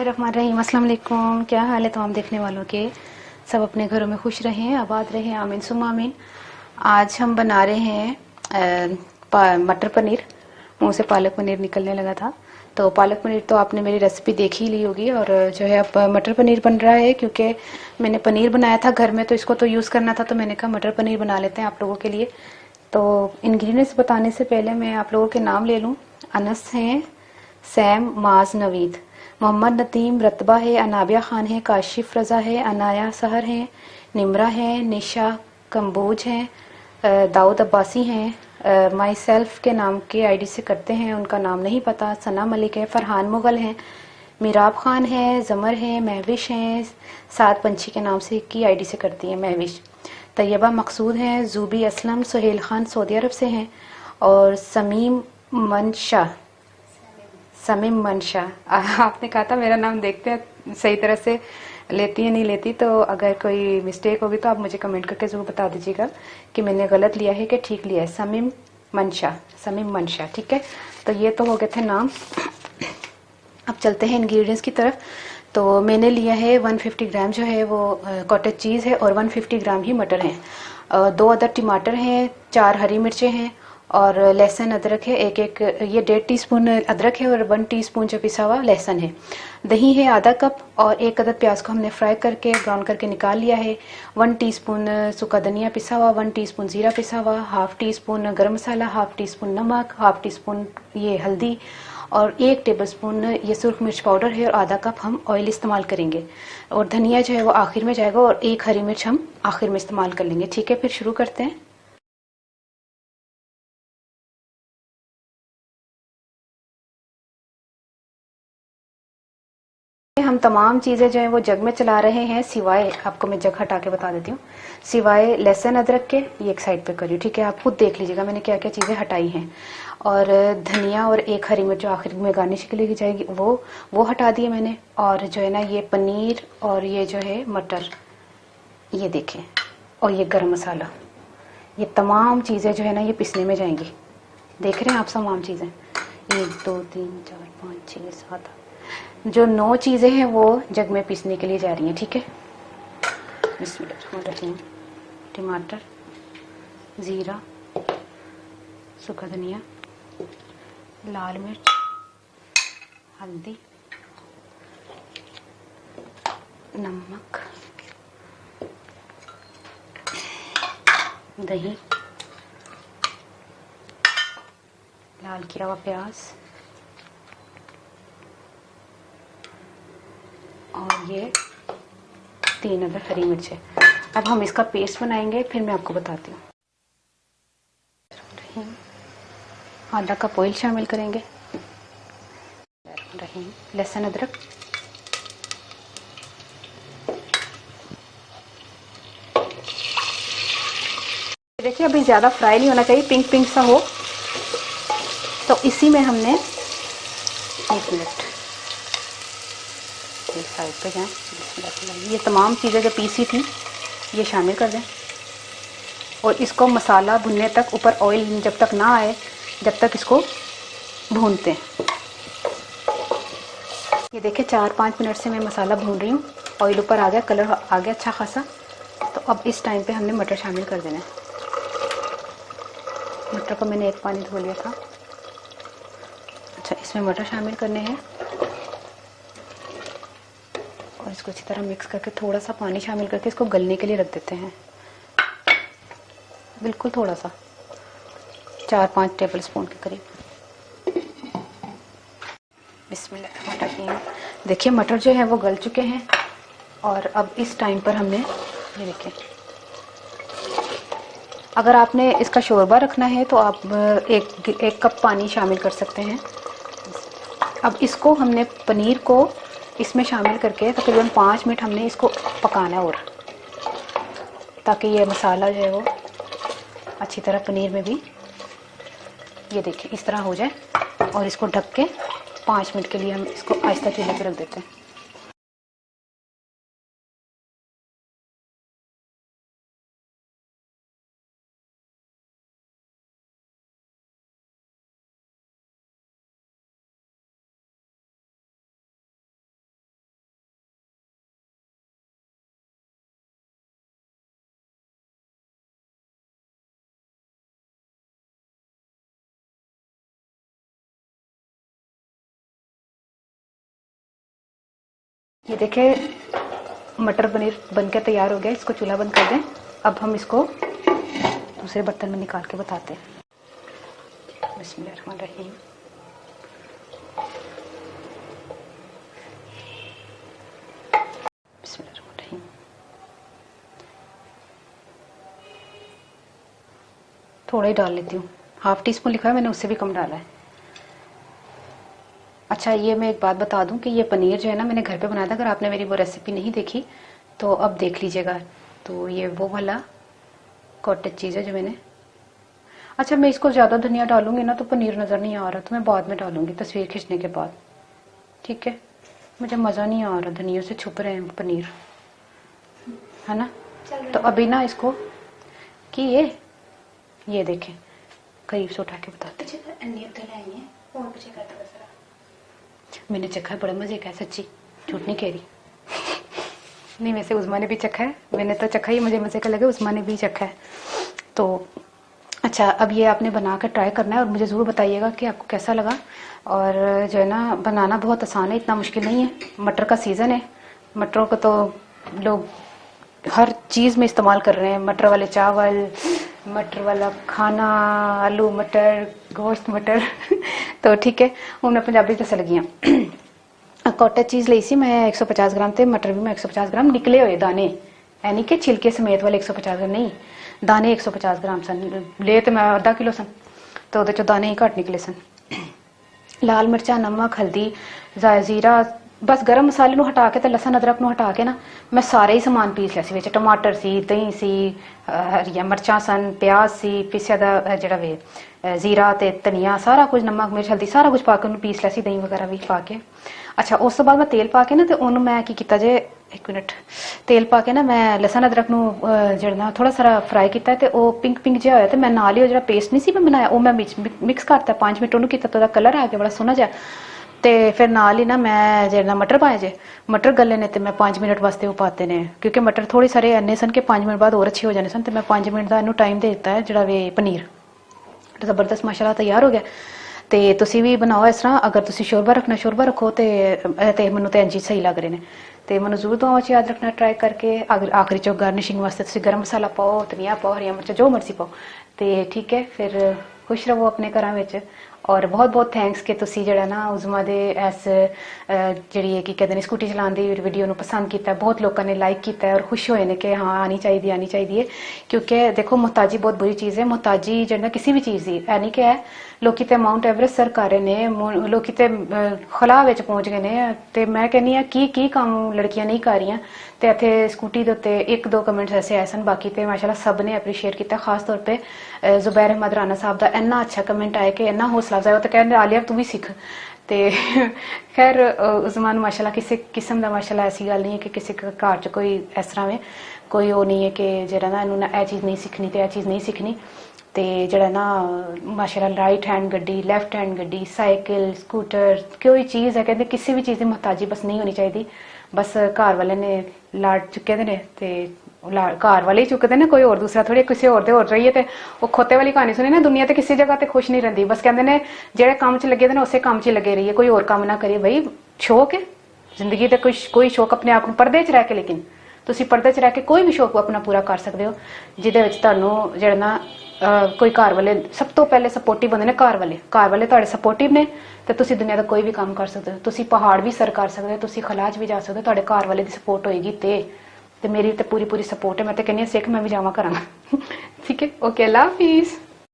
बिस्मिल्लाहिर्रहमानिर्रहीम। अस्सलाम वालेकुम। क्या हाल है तमाम देखने वालों के? सब अपने घरों में खुश रहें, आबाद रहें, आमीन सुम्मा आमीन। आज हम बना रहे हैं मटर पनीर। मुंह से पालक पनीर निकलने लगा था। तो पालक पनीर तो आपने मेरी रेसिपी देख ही ली होगी, और जो है अब मटर पनीर बन रहा है, क्योंकि मैंने पनीर बनाया था घर में तो इसको तो यूज़ करना था, तो मैंने कहा मटर पनीर बना लेते हैं आप लोगों के लिए। तो इंग्रेडिएंट्स बताने से पहले मैं आप लोगों के नाम ले लूँ। अनस हैं, सैम, माज, नवीद, मोहम्मद नदीम, रतबा है, अनाबिया खान है, काशिफ रज़ा है, अनाया सहर है, निमरा है, निशा कम्बोज हैं, दाऊद अब्बासी हैं, माई सेल्फ के नाम के आईडी से करते हैं, उनका नाम नहीं पता, सना मलिक है, फरहान मुगल हैं, मिराब खान है, जमर है, महविश हैं, सात पंछी के नाम से की आईडी से करती है महविश, तैयबा मकसूद हैं, जूबी असलम, सुहेल खान सऊदी अरब से हैं, और समीम मनशा, समीम मनशा। आपने कहा था मेरा नाम देखते हैं सही तरह से लेती है नहीं लेती, तो अगर कोई मिस्टेक होगी तो आप मुझे कमेंट करके ज़रूर बता दीजिएगा कि मैंने गलत लिया है कि ठीक लिया है। समीम मनशा, समीम मनशा, ठीक है। तो ये तो हो गए थे नाम। अब चलते हैं इंग्रेडिएंट्स की तरफ। तो मैंने लिया है 150 ग्राम जो है वो कॉटेज चीज़ है, और 150 ग्राम ही मटर हैं, 2 अदर टमाटर हैं, 4 हरी मिर्चें हैं, और लहसुन अदरक है एक एक, ये 1.5 टीस्पून अदरक है, और 1 टीस्पून जो पिसा हुआ लहसुन है। दही है आधा कप, और 1 अदद प्याज को हमने फ्राई करके ब्राउन करके निकाल लिया है। 1 टीस्पून सूखा धनिया पिसा हुआ, 1 टीस्पून जीरा पिसा हुआ, हाफ टी स्पून गर्म मसाला, हाफ टी स्पून नमक, हाफ टी स्पून ये हल्दी, और 1 टेबलस्पून ये सुरख मिर्च पाउडर है, और आधा कप हम ऑयल इस्तेमाल करेंगे, और धनिया जो है वो आखिर में जाएगा, और 1 हरी मिर्च हम आखिर में इस्तेमाल कर लेंगे। ठीक है, फिर शुरू करते हैं। हम तमाम चीज़ें जो है वो जग में चला रहे हैं, सिवाय, आपको मैं जग हटा के बता देती हूँ, सिवाय लहसुन अदरक के, ये एक साइड पे करी, ठीक है। आप खुद देख लीजिएगा मैंने क्या क्या चीज़ें हटाई हैं, और धनिया और 1 हरी मिर्च जो आखिर में गार्निश के लिए की जाएगी वो हटा दिए मैंने, और जो है ना ये पनीर और ये जो है मटर, ये देखें, और ये गरम मसाला, ये तमाम चीज़ें जो है ना ये पिसने में जाएंगी। देख रहे हैं आप तमाम चीज़ें, 1 2 3 4 5 6 7 जो 9 चीज़ें हैं वो जग में पीसने के लिए जा रही हैं, ठीक है। बिस्मिल्लाह, टमाटर, ज़ीरा, सूखा धनिया, लाल मिर्च, हल्दी, नमक, दही, लाल किया हुआ प्याज, और ये 3 अदर हरी मिर्च है। अब हम इसका पेस्ट बनाएंगे, फिर मैं आपको बताती हूँ। आधा कप ऑयल शामिल करेंगे, लहसुन अदरक, देखिए अभी ज़्यादा फ्राई नहीं होना चाहिए, पिंक पिंक सा हो। तो इसी में हमने, 1 मिनट, एक साइड पे जाएं, ये तमाम चीज़ें जो पीसी थी ये शामिल कर दें, और इसको मसाला भुनने तक, ऊपर ऑयल जब तक ना आए जब तक इसको भूनते हैं। ये देखिए 4-5 मिनट से मैं मसाला भून रही हूँ, ऑयल ऊपर आ गया, कलर आ गया अच्छा खासा। तो अब इस टाइम पे हमने मटर शामिल कर देना है। मटर को मैंने 1 पानी धो लिया था। अच्छा, इसमें मटर शामिल करने हैं, और इसको अच्छी तरह मिक्स करके थोड़ा सा पानी शामिल करके इसको गलने के लिए रख देते हैं, बिल्कुल थोड़ा सा, 4-5 टेबल स्पून के करीब। बिस्मिल्लाह। देखिए मटर जो है वो गल चुके हैं, और अब इस टाइम पर हमने, ये देखिए, अगर आपने इसका शोरबा रखना है तो आप 1 कप पानी शामिल कर सकते हैं। अब इसको हमने, पनीर को इसमें शामिल करके तकरीबन 5 मिनट हमने इसको पकाना है, और ताकि ये मसाला जो है वो अच्छी तरह पनीर में भी, ये देखिए इस तरह हो जाए, और इसको ढक के 5 मिनट के लिए हम इसको आहिस्ता चूल्हे पे रख देते हैं। ये देखिए मटर पनीर बनकर तैयार हो गया। इसको चूल्हा बंद कर दें। अब हम इसको दूसरे बर्तन में निकाल के बताते हैं। बिस्मिल्लाहिर्रहमानिर्रहीम। बिस्मिल्लाहिर्रहमानिर्रहीम। थोड़ा ही डाल लेती हूँ, हाफ टी स्पून लिखा है मैंने, उससे भी कम डाला है। अच्छा, ये मैं एक बात बता दूं कि ये पनीर जो है ना मैंने घर पे बनाया था। अगर आपने मेरी वो रेसिपी नहीं देखी तो अब देख लीजिएगा। तो ये वो वाला कॉटेज चीज़ है जो मैंने। अच्छा, मैं इसको ज़्यादा धनिया डालूंगी ना तो पनीर नज़र नहीं आ रहा, तो मैं बाद में डालूंगी तस्वीर खींचने के बाद, ठीक है। मुझे मज़ा नहीं आ रहा, धनिया से छुप रहे हैं पनीर, है ना। तो अभी ना इसको कि ये देखें, करीब से उठा के बताते। मैंने चखा है, बड़ा मजे का है, सच्ची झूठ नहीं कह रही। नहीं, वैसे उस्मा ने भी चखा है, मैंने तो चखा ही, मुझे मजे का लगा, उस्मा ने भी चखा है। तो अच्छा, अब ये आपने बना कर ट्राई करना है और मुझे ज़रूर बताइएगा कि आपको कैसा लगा। और जो है ना, बनाना बहुत आसान है, इतना मुश्किल नहीं है। मटर का सीज़न है, मटरों को तो लोग हर चीज़ में इस्तेमाल कर रहे हैं। मटर वाले चावल, मटर वाला खाना, आलू मटर, गोश्त मटर। तो ठीक है, हूँ मैं पंजाबी दस लगी हाँ। कॉटेज चीज़ ली सी मैं 150 ग्राम, थे मटर भी मैं 150 ग्राम, निकले हुए दाने, यानी कि छिलके समेत वाले 150 ग्राम नहीं, दाने 150 ग्राम सन। ले तो मैं आधा किलो सन, तो वो दाने ही घट निकले सन। लाल मिर्चा, नमक, हल्दी, जीरा, बस गरम मसाले ਨੂੰ हटा के तो लसन अदरक ਨੂੰ हटा के ना मैं सारे ही समान पीस लिया सी। विच टमाटर सी, दही सी, हरिया मिर्चां सन, प्याज सी, पिसिया दा जिहड़ा वे जीरा ते धनिया, सारा कुछ, नमक मिर्च हल्दी सारा कुछ पा के उन्होंने पीस लिया सी, दही वगैरह भी पा के। अच्छा, उस तो बाद मैं तेल पा के ना, तो उन्होंने मैं की कीता जे, एक मिनट, तेल पा के ना मैं लसन अदरक ਨੂੰ ਜਿਹੜਾ थोड़ा सारा फ्राई किया, तो वो पिंक पिंक जिहा होया, तो मैं नाल ही जो पेस्ट नहीं सी मैं बनाया, वो मैं मिक्स करता 5 मिनट उन्होंने किया, तो कलर आ गया बड़ा सोहना जिहा। तो फिर नाल ही ना मैं जो मटर पाए जे, मटर गले ने, तो मैं 5 मिनट वास्ते वो पाते ने, क्योंकि मटर थोड़े सारे इन्ने सन कि 5 मिनट बाद और अच्छे हो जाने सन। तो मैं 5 मिनट का इन्हू टाइम दे दिता है। जोड़ा वे पनीर जबरदस्त माशाल्लाह तैयार हो गया। तो तुसी भी बनाओ इस तरह। अगर तुसी शोरबा रखना शोरबा रखो, तो मैनू तो इंज सही लग रहे हैं। तो मैं जरूर दुआओं च याद रखना, ट्राई करके। अगर आखिरी चो गार्निशिंग वास्ते तुसी गर्म मसाला पाओ, धनिया पाओ, हरिया मिर्च जो मर्जी पाओ, तो ठीक है। फिर खुश रहो अपने घर में। और बहुत बहुत थैंक्स कि तुसी जड़ा ना उज़मा दे इस जी की कहते हैं स्कूटी चलाने की वीडियो को पसंद किया। बहुत लोगों ने लाइक किया है और खुश होए ने कि हाँ आनी चाहिए। क्योंकि देखो, मोहताजी बहुत बुरी चीज़ है। मोहताजी जड़ा किसी भी चीज़ की है नहीं कि है। लोग तो माउंट एवरेस्ट सर कर रहे हैं, लोग तो खला पहुँच गए हैं। तो मैं कहनी हाँ की काम लड़कियां नहीं कर रही। तो इतने स्कूटी के उत्ते 1-2 कमेंट्स ऐसे आए सन, बाकी तो माशाल्लाह सब ने अप्रीशिएट किया। खास तौर पर जुबैर अहमद राना साहब का इन्ना अच्छा कमेंट आया कि इन्ना हौसला अफजाई। तो कहने आलिया तू भी सीख। तो खैर उज़मा माशाल्लाह किसी किस्म का माशाल्लाह ऐसी गल नहीं है कि किसी घर च कोई इस तरह में कोई वो नहीं है कि जरा ना इन्होंने यह चीज़ नहीं सीखनी तो यह चीज़ नहीं सीखनी। तो जड़ा ना माशाल्लाह राइट हैंड गड्डी, लैफ्ट हैंड गड्डी, साइकिल, स्कूटर, कोई चीज़ है कहते किसी भी चीज़ की मोहताजी बस नहीं होनी चाहिए। बस घर वाले ने लाड़ चुके ने, तो घर वाले ही चुकते हैं, कोई और दूसरा थोड़ी किसी और दे होर रही है। तो वो खोते वाली कहानी सुनी ना, दुनिया तो किसी जगह तो खुश नहीं रहती। बस कहते हैं जेड़े काम च लगे ने उस काम च लगे रहिए, कोई और काम ना करिए। बई शौक है जिंदगी तो कोई शौक अपने आप को पर्दे च रह के, लेकिन तुसी पर्दे च रह के कोई भी शौक अपना पूरा कर सकते हो जिहदे विच तुहानू जेड़ा ना कोई घर वाले सब तो पहले सपोर्टिव होंदे ने। घर वाले तुहाडे सपोर्टिव ने, तो तुसी दुनिया का कोई भी काम कर सकते हो। तुसी पहाड़ भी सर कर सकते हो, तुसी खलाज भी जा सकते हो, तुहाडे घर वाले की सपोर्ट होएगी। तो मेरी तो पूरी सपोर्ट है। मैं तो कहनी सिख मैं भी जावा करांगा। ठीक है, ओके, अल्लाह हाफिज़।